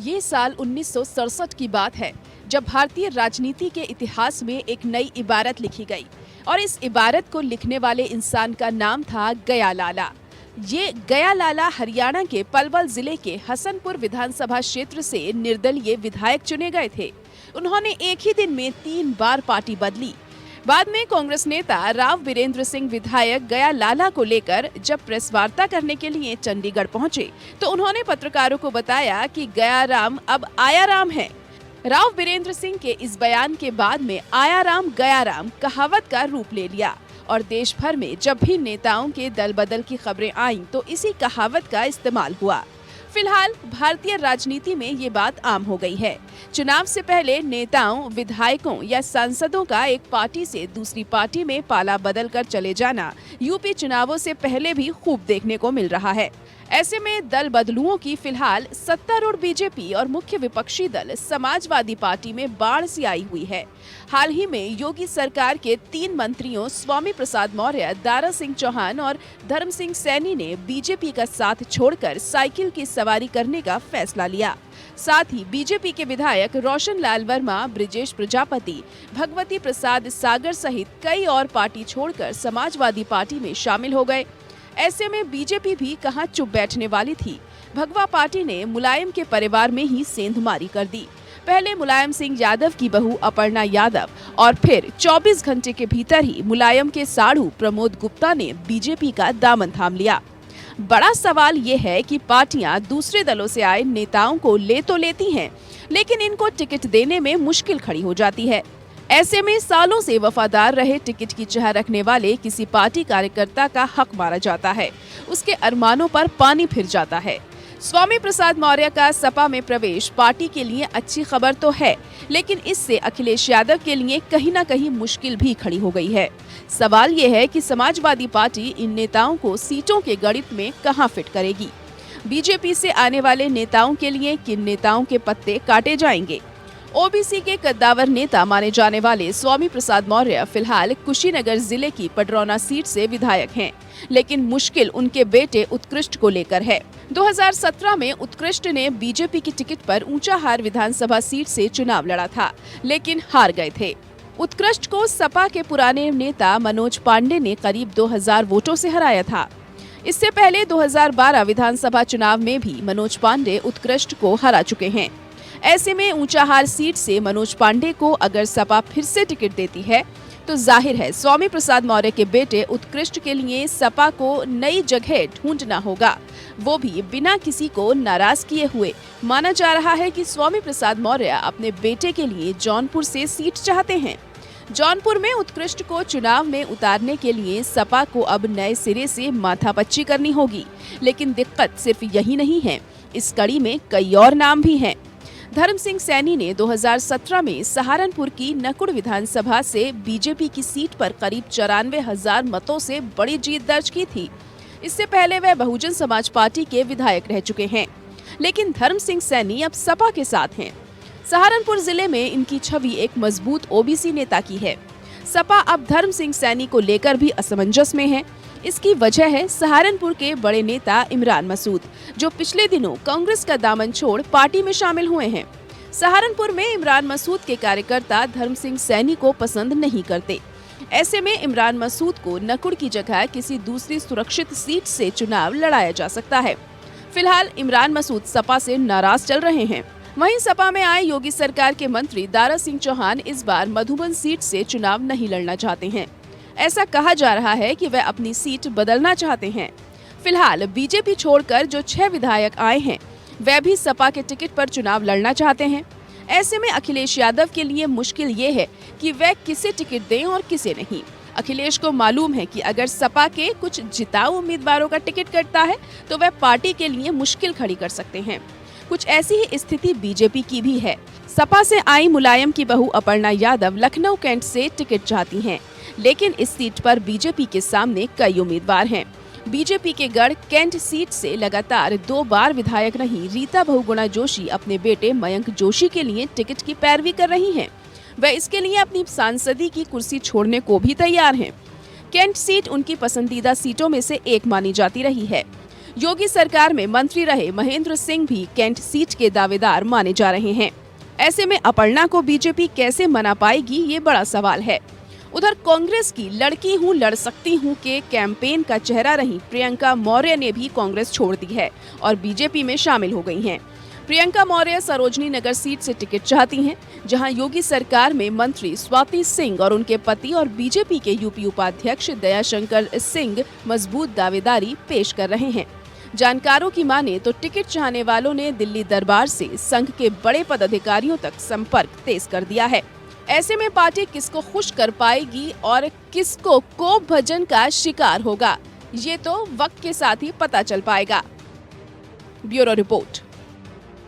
ये साल 1967 की बात है, जब भारतीय राजनीति के इतिहास में एक नई इबारत लिखी गई और इस इबारत को लिखने वाले इंसान का नाम था गया लाला। ये गया लाला हरियाणा के पलवल जिले के हसनपुर विधानसभा क्षेत्र से निर्दलीय विधायक चुने गए थे। उन्होंने एक ही दिन में 3 बार पार्टी बदली। बाद में कांग्रेस नेता राव बीरेंद्र सिंह विधायक गया लाला को लेकर जब प्रेस वार्ता करने के लिए चंडीगढ़ पहुंचे, तो उन्होंने पत्रकारों को बताया कि गया राम अब आया राम है। राव बीरेंद्र सिंह के इस बयान के बाद में आया राम गया राम कहावत का रूप ले लिया और देश भर में जब भी नेताओं के दल बदल की खबरें आईं, तो इसी कहावत का इस्तेमाल हुआ। फिलहाल भारतीय राजनीति में ये बात आम हो गई है। चुनाव से पहले नेताओं, विधायकों या सांसदों का एक पार्टी से दूसरी पार्टी में पाला बदल कर चले जाना यूपी चुनावों से पहले भी खूब देखने को मिल रहा है। ऐसे में दल बदलुओं की फिलहाल सत्तारूढ़ बीजेपी और मुख्य विपक्षी दल समाजवादी पार्टी में बाढ़ सी आई हुई है। हाल ही में योगी सरकार के 3 मंत्रियों स्वामी प्रसाद मौर्य, दारा सिंह चौहान और धर्म सिंह सैनी ने बीजेपी का साथ छोड़कर साइकिल की सवारी करने का फैसला लिया। साथ ही बीजेपी के विधायक रोशन लाल वर्मा, ब्रिजेश प्रजापति, भगवती प्रसाद सागर सहित कई और पार्टी छोड़कर समाजवादी पार्टी में शामिल हो गए। ऐसे में बीजेपी भी कहां चुप बैठने वाली थी। भगवा पार्टी ने मुलायम के परिवार में ही सेंधमारी कर दी। पहले मुलायम सिंह यादव की बहू अपर्णा यादव और फिर 24 घंटे के भीतर ही मुलायम के साढ़ू प्रमोद गुप्ता ने बीजेपी का दामन थाम लिया। बड़ा सवाल ये है कि पार्टियां दूसरे दलों से आए नेताओं को ले तो लेती हैं, लेकिन इनको टिकट देने में मुश्किल खड़ी हो जाती है। ऐसे में सालों से वफादार रहे टिकट की चाह रखने वाले किसी पार्टी कार्यकर्ता का हक मारा जाता है, उसके अरमानों पर पानी फिर जाता है। स्वामी प्रसाद मौर्य का सपा में प्रवेश पार्टी के लिए अच्छी खबर तो है, लेकिन इससे अखिलेश यादव के लिए कहीं न कहीं मुश्किल भी खड़ी हो गई है। सवाल ये है कि समाजवादी पार्टी इन नेताओं को सीटों के गणित में कहां फिट करेगी। बीजेपी से आने वाले नेताओं के लिए किन नेताओं के पत्ते काटे जाएंगे। ओबीसी के कद्दावर नेता माने जाने वाले स्वामी प्रसाद मौर्य फिलहाल कुशीनगर जिले की पडरौना सीट से विधायक हैं, लेकिन मुश्किल उनके बेटे उत्कृष्ट को लेकर है। 2017 में उत्कृष्ट ने बीजेपी की टिकट पर ऊंचाहार विधानसभा सीट से चुनाव लड़ा था, लेकिन हार गए थे। उत्कृष्ट को सपा के पुराने नेता मनोज पांडे ने करीब 2000 वोटों से हराया था। इससे पहले 2012 विधानसभा चुनाव में भी मनोज पांडे उत्कृष्ट को हरा चुके हैं। ऐसे में ऊंचाहार सीट से मनोज पांडे को अगर सपा फिर से टिकट देती है, तो जाहिर है स्वामी प्रसाद मौर्य के बेटे उत्कृष्ट के लिए सपा को नई जगह ढूंढना होगा, वो भी बिना किसी को नाराज किए हुए। माना जा रहा है कि स्वामी प्रसाद मौर्य अपने बेटे के लिए जौनपुर से सीट चाहते हैं। जौनपुर में उत्कृष्ट को चुनाव में उतारने के लिए सपा को अब नए सिरे से माथापच्ची करनी होगी, लेकिन दिक्कत सिर्फ यही नहीं है, इस कड़ी में कई और नाम भी हैं। धर्म सिंह सैनी ने 2017 में सहारनपुर की नकुड़ विधानसभा से बीजेपी की सीट पर करीब 94,000 मतों से बड़ी जीत दर्ज की थी। इससे पहले वह बहुजन समाज पार्टी के विधायक रह चुके हैं, लेकिन धर्म सिंह सैनी अब सपा के साथ हैं। सहारनपुर जिले में इनकी छवि एक मजबूत ओबीसी नेता की है। सपा अब धर्म सिंह सैनी को लेकर भी असमंजस में है। इसकी वजह है सहारनपुर के बड़े नेता इमरान मसूद, जो पिछले दिनों कांग्रेस का दामन छोड़ पार्टी में शामिल हुए हैं। सहारनपुर में इमरान मसूद के कार्यकर्ता धर्म सिंह सैनी को पसंद नहीं करते। ऐसे में इमरान मसूद को नकुड़ की जगह किसी दूसरी सुरक्षित सीट से चुनाव लड़ाया जा सकता है। फिलहाल इमरान मसूद सपा से नाराज चल रहे हैं। वहीं सपा में आए योगी सरकार के मंत्री दारा सिंह चौहान इस बार मधुबन सीट से चुनाव नहीं लड़ना चाहते हैं। ऐसा कहा जा रहा है कि वह अपनी सीट बदलना चाहते हैं। फिलहाल बीजेपी छोड़कर जो 6 विधायक आए हैं, वह भी सपा के टिकट पर चुनाव लड़ना चाहते हैं। ऐसे में अखिलेश यादव के लिए मुश्किल ये है कि वह किसे टिकट दें और किसे नहीं। अखिलेश को मालूम है कि अगर सपा के कुछ जिताऊ उम्मीदवारों का टिकट कटता है, तो वह पार्टी के लिए मुश्किल खड़ी कर सकते हैं। कुछ ऐसी ही स्थिति बीजेपी की भी है। सपा से आई मुलायम की बहू अपर्णा यादव लखनऊ कैंट से टिकट चाहती हैं, लेकिन इस सीट पर बीजेपी के सामने कई उम्मीदवार हैं। बीजेपी के गढ़ कैंट सीट से लगातार 2 बार विधायक रही रीता बहुगुणा जोशी अपने बेटे मयंक जोशी के लिए टिकट की पैरवी कर रही हैं। वह इसके लिए अपनी सांसदी की कुर्सी छोड़ने को भी तैयार हैं। कैंट सीट उनकी पसंदीदा सीटों में से एक मानी जाती रही है। योगी सरकार में मंत्री रहे महेंद्र सिंह भी कैंट सीट के दावेदार माने जा रहे हैं। ऐसे में अपर्णा को बीजेपी कैसे मना पाएगी, ये बड़ा सवाल है। उधर कांग्रेस की लड़की हूँ लड़ सकती हूँ के कैंपेन का चेहरा रही प्रियंका मौर्य ने भी कांग्रेस छोड़ दी है और बीजेपी में शामिल हो गई हैं। प्रियंका मौर्य सरोजनी नगर सीट से टिकट चाहती हैं, जहां योगी सरकार में मंत्री स्वाति सिंह और उनके पति और बीजेपी के यूपी उपाध्यक्ष दयाशंकर सिंह मजबूत दावेदारी पेश कर रहे हैं। जानकारों की माने तो टिकट चाहने वालों ने दिल्ली दरबार से संघ के बड़े पदाधिकारियों तक संपर्क तेज कर दिया है। ऐसे में पार्टी किसको खुश कर पाएगी और किसको कोप भजन का शिकार होगा, ये तो वक्त के साथ ही पता चल पाएगा। Bureau report.